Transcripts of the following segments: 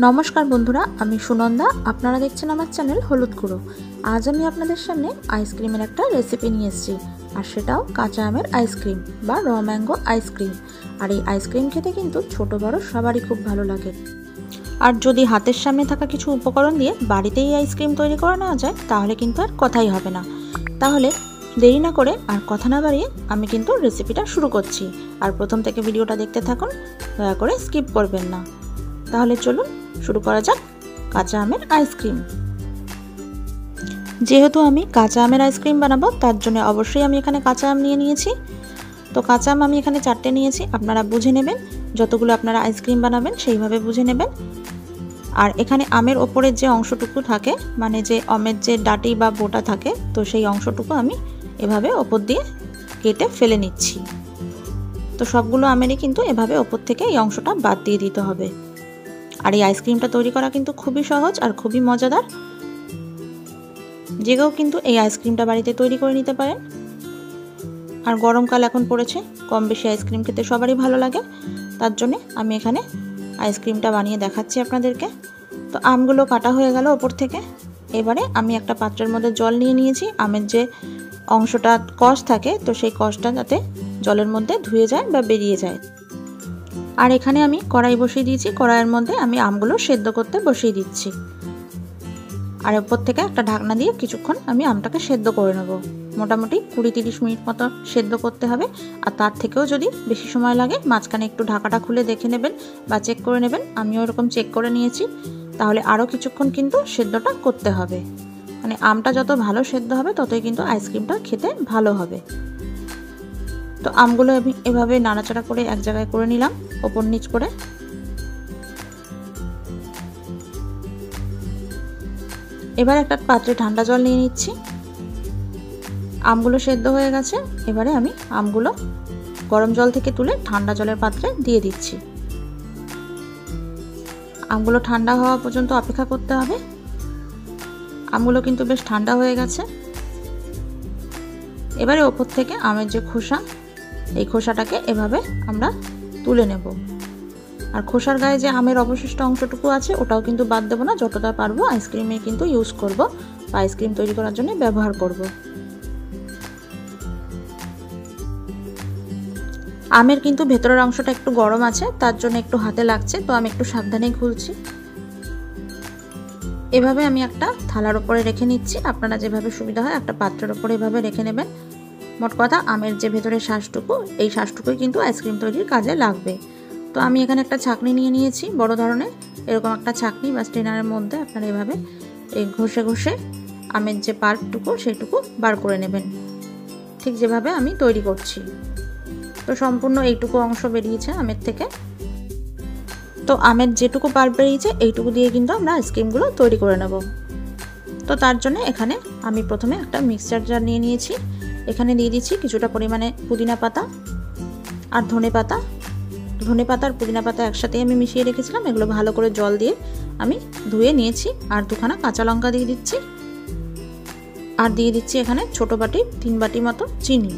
नमस्कार बंधुरा आमी सुनंदा आपनारा देखছেন আমার চ্যানেল হলুদ গুঁড়ো। आज আমি আপনাদের সামনে আইসক্রিমের একটা রেসিপি নিয়ে এসেছি আর সেটাও কাঁচা আমের আইসক্রিম বা র ম্যাঙ্গো আইসক্রিম। আর এই আইসক্রিম খেতে কিন্তু ছোট বড় সবারই খুব ভালো লাগে। আর যদি হাতের সামনে থাকা কিছু উপকরণ দিয়ে বাড়িতেই এই আইসক্রিম তৈরি করা নেওয়া যায় তাহলে কিন্তু আর কথাই হবে না। তাহলে দেরি না করে আর কথা না বাড়িয়ে আমি কিন্তু রেসিপিটা শুরু করছি। আর প্রথম থেকে ভিডিওটা দেখতে থাকুন, দয়া করে স্কিপ করবেন না। তাহলে চলুন শুরু করা যাক কাঁচা আমের আইসক্রিম। যেহেতু আমি কাঁচা আমের আইসক্রিম বানাবো তার জন্য অবশ্যই আমি এখানে কাঁচা আম নিয়ে নিয়েছি। তো কাঁচা আম আমি এখানে 4টে নিয়েছি, আপনারা বুঝে নেবেন, যতগুলো আপনারা আইসক্রিম বানাবেন সেইভাবে বুঝে নেবেন। আর এখানে আমের ওপরের যে অংশটুকু থাকে, মানে যে আমের যে ডাটি বা বোটা থাকে, তো সেই অংশটুকু আমি এভাবে ওপর দিয়ে কেটে ফেলে নিচ্ছি। তো সবগুলো আমেরই কিন্তু এভাবে ওপর থেকে এই অংশটা বাদ দিয়ে দিতে হবে। আর এই আইসক্রিমটা তৈরি করা কিন্তু খুবই সহজ আর খুবই মজাদার। যে কেউ কিন্তু এই আইসক্রিমটা বাড়িতে তৈরি করে নিতে পারেন। আর গরমকাল এখন পড়েছে, কম বেশি আইসক্রিম খেতে সবারই ভালো লাগে, তার জন্য আমি এখানে আইসক্রিমটা বানিয়ে দেখাচ্ছি আপনাদেরকে। তো আমগুলো কাটা হয়ে গেল ওপর থেকে। এবারে আমি একটা পাত্রের মধ্যে জল নিয়ে নিয়েছি। আমের যে অংশটা কষ থাকে, তো সেই কষটা যাতে জলের মধ্যে ধুয়ে যায় বা বেরিয়ে যায়। আর এখানে আমি কড়াই বসিয়ে দিয়েছি, কড়াইয়ের মধ্যে আমি আমগুলো সেদ্ধ করতে বসিয়ে দিচ্ছি। আর উপর থেকে একটা ঢাকনা দিয়ে কিছুক্ষণ আমি আমটাকে সেদ্ধ করে নেব। মোটামুটি 20-30 মিনিট মতো সেদ্ধ করতে হবে। আর তার থেকেও যদি বেশি সময় লাগে মাঝখানে একটু ঢাকাটা খুলে দেখে নেবেন বা চেক করে নেবেন। আমিও এরকম চেক করে নিয়েছি। তাহলে আরও কিছুক্ষণ কিন্তু সেদ্ধটা করতে হবে। মানে আমটা যত ভালো সেদ্ধ হবে ততই কিন্তু আইসক্রিমটা খেতে ভালো হবে। তো আমগুলো আমি এভাবে নাড়াচাড়া করে এক জায়গায় করে নিলাম, ওপর নিচ করে। এবার একটা পাত্রে ঠান্ডা জল নিয়ে নিচ্ছি। আমগুলো সেদ্ধ হয়ে গেছে। এবারে আমি আমগুলো গরম জল থেকে তুলে ঠান্ডা জলের পাত্রে দিয়ে দিচ্ছি। আমগুলো ঠান্ডা হওয়া পর্যন্ত অপেক্ষা করতে হবে। আমগুলো কিন্তু বেশ ঠান্ডা হয়ে গেছে। এবারে ওপর থেকে আমের যে খোসা, এই খোসাটাকে এভাবে আমরা তুলে নেব। আর খোসার গায়ে যে আমের অবশিষ্ট অংশটুকু আছে ওটাও কিন্তু বাদ দেবো না, যতটা পারবো আইসক্রিমে কিন্তু ইউজ করব বা আইসক্রিম তৈরি করার জন্য ব্যবহার করব। আমের কিন্তু ভেতরের অংশটা একটু গরম আছে, তার জন্য একটু হাতে লাগছে, তো আমি একটু সাবধানে খুলছি। এভাবে আমি একটা থালার উপরে রেখে নিচ্ছি। আপনারা যেভাবে সুবিধা হয় একটা পাত্রের উপরে এভাবে রেখে নেবেন। মোট কথা আমের যে ভেতরের শ্বাসটুকু, এই শ্বাসটুকুই কিন্তু আইসক্রিম তৈরির কাজে লাগবে। তো আমি এখানে একটা ছাঁকনি নিয়ে নিয়েছি, বড় ধরনের এরকম একটা ছাঁকনি বা স্ট্রেনারের মধ্যে আপনারা এভাবে এই ঘষে ঘষে আমের যে পাল্পটুকু সেইটুকু বার করে নেবেন, ঠিক যেভাবে আমি তৈরি করছি। তো সম্পূর্ণ এইটুকু অংশ বেরিয়েছে আমের থেকে। তো আমের যেটুকু পাল্প বেরিয়েছে এইটুকু দিয়ে কিন্তু আমরা আইসক্রিমগুলো তৈরি করে নেব। তো তার জন্য এখানে আমি প্রথমে একটা মিক্সচার জার নিয়ে নিয়েছি। এখানে দিয়ে দিচ্ছি কিছুটা পরিমাণে পুদিনা পাতা আর ধনে পাতা। ধনে পাতা আর পুদিনা পাতা একসাথেই আমি মিশিয়ে রেখেছিলাম, এগুলো ভালো করে জল দিয়ে আমি ধুয়ে নিয়েছি। আর 2খানা কাঁচা লঙ্কা দিয়ে দিচ্ছি। আর দিয়ে দিচ্ছি এখানে ছোট বাটি 3 বাটি মতো চিনি।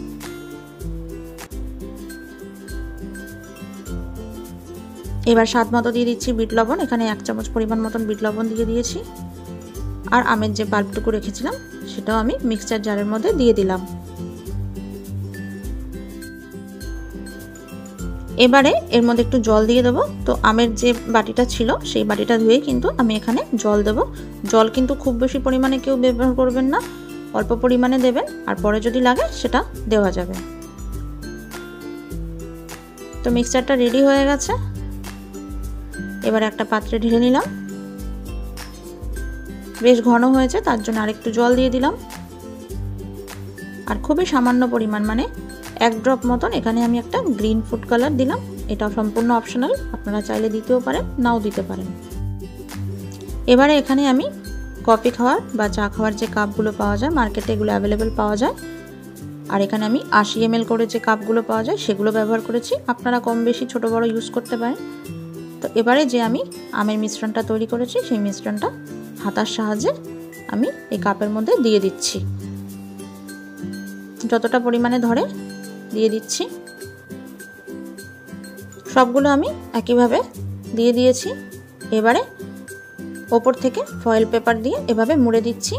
এবার স্বাদ মতো দিয়ে দিচ্ছি বিট লবণ। এখানে 1 চামচ পরিমাণ মতন বিট লবণ দিয়ে দিয়েছি। আর আমের যে পাল্পটুকু রেখেছিলাম সেটাও আমি মিক্সচার জারের মধ্যে দিয়ে দিলাম। এবারে এর মধ্যে একটু জল দিয়ে দেবো। তো আমের যে বাটিটা ছিল সেই বাটিটা ধুয়ে কিন্তু আমি এখানে জল দেবো। জল কিন্তু খুব বেশি পরিমাণে কেউ ব্যবহার করবেন না, অল্প পরিমাণে দেবেন, আর পরে যদি লাগে সেটা দেওয়া যাবে। তো মিক্সচারটা রেডি হয়ে গেছে। এবার একটা পাত্রে ঢেলে নিলাম। বেশ ঘন হয়েছে, তার জন্য আরেকটু জল দিয়ে দিলাম। আর খুবই সামান্য পরিমাণ, মানে 1 ড্রপ মতন এখানে আমি একটা গ্রিন ফুড কালার দিলাম। এটা সম্পূর্ণ অপশনাল, আপনারা চাইলে দিতেও পারেন, নাও দিতে পারেন। এবারে এখানে আমি কফি খাওয়ার বা চা খাওয়ার যে কাপগুলো পাওয়া যায় মার্কেটে, এগুলো অ্যাভেলেবেল পাওয়া যায়। আর এখানে আমি 80 ml করে যে কাপগুলো পাওয়া যায় সেগুলো ব্যবহার করেছি। আপনারা কম বেশি ছোট বড় ইউজ করতে পারেন। তো এবারে যে আমি আমের মিশ্রণটা তৈরি করেছি সেই মিশ্রণটা হাতার সাহায্যে আমি এই কাপের মধ্যে দিয়ে দিচ্ছি। যতটা পরিমাণে ধরে দিয়ে দিচ্ছি। সবগুলো আমি একইভাবে দিয়ে দিয়েছি। এবারে ওপর থেকে ফয়েল পেপার দিয়ে এভাবে মুড়ে দিচ্ছি,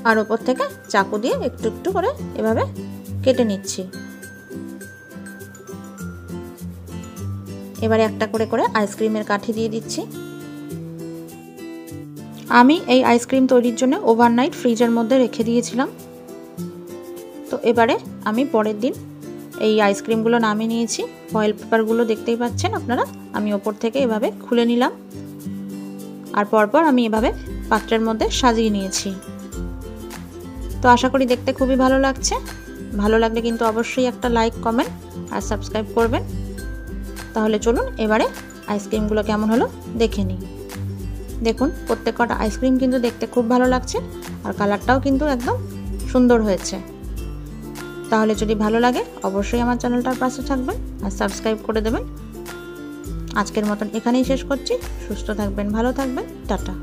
আর ওপর থেকে চাকু দিয়ে একটু একটু করে এভাবে কেটে নিচ্ছি। এবারে একটা করে করে আইসক্রিমের কাঠি দিয়ে দিচ্ছি। আমি এই আইসক্রিম তৈরির জন্য ওভারনাইট ফ্রিজের মধ্যে রেখে দিয়েছিলাম। তো এবারে আমি পরের দিন এই আইসক্রিমগুলো নামিয়ে নিয়েছি। ফয়েল পেপারগুলো দেখতেই পাচ্ছেন আপনারা, আমি ওপর থেকে এভাবে খুলে নিলাম, আর পরপর আমি এভাবে পাত্রের মধ্যে সাজিয়ে নিয়েছি। তো আশা করি দেখতে খুবই ভালো লাগছে। ভালো লাগলে কিন্তু অবশ্যই একটা লাইক, কমেন্ট আর সাবস্ক্রাইব করবেন। তাহলে চলুন এবারে আইসক্রিমগুলো কেমন হলো দেখে নিই। দেখুন প্রত্যেকটা আইসক্রিম কিন্তু দেখতে খুব ভালো লাগছে, আর কালারটাও কিন্তু একদম সুন্দর হয়েছে। তাহলে যদি ভালো লাগে অবশ্যই আমার চ্যানেলটার পাশে থাকবেন আর সাবস্ক্রাইব করে দেবেন। আজকের মতন এখানেই শেষ করছি। সুস্থ থাকবেন, ভালো থাকবেন, টাটা।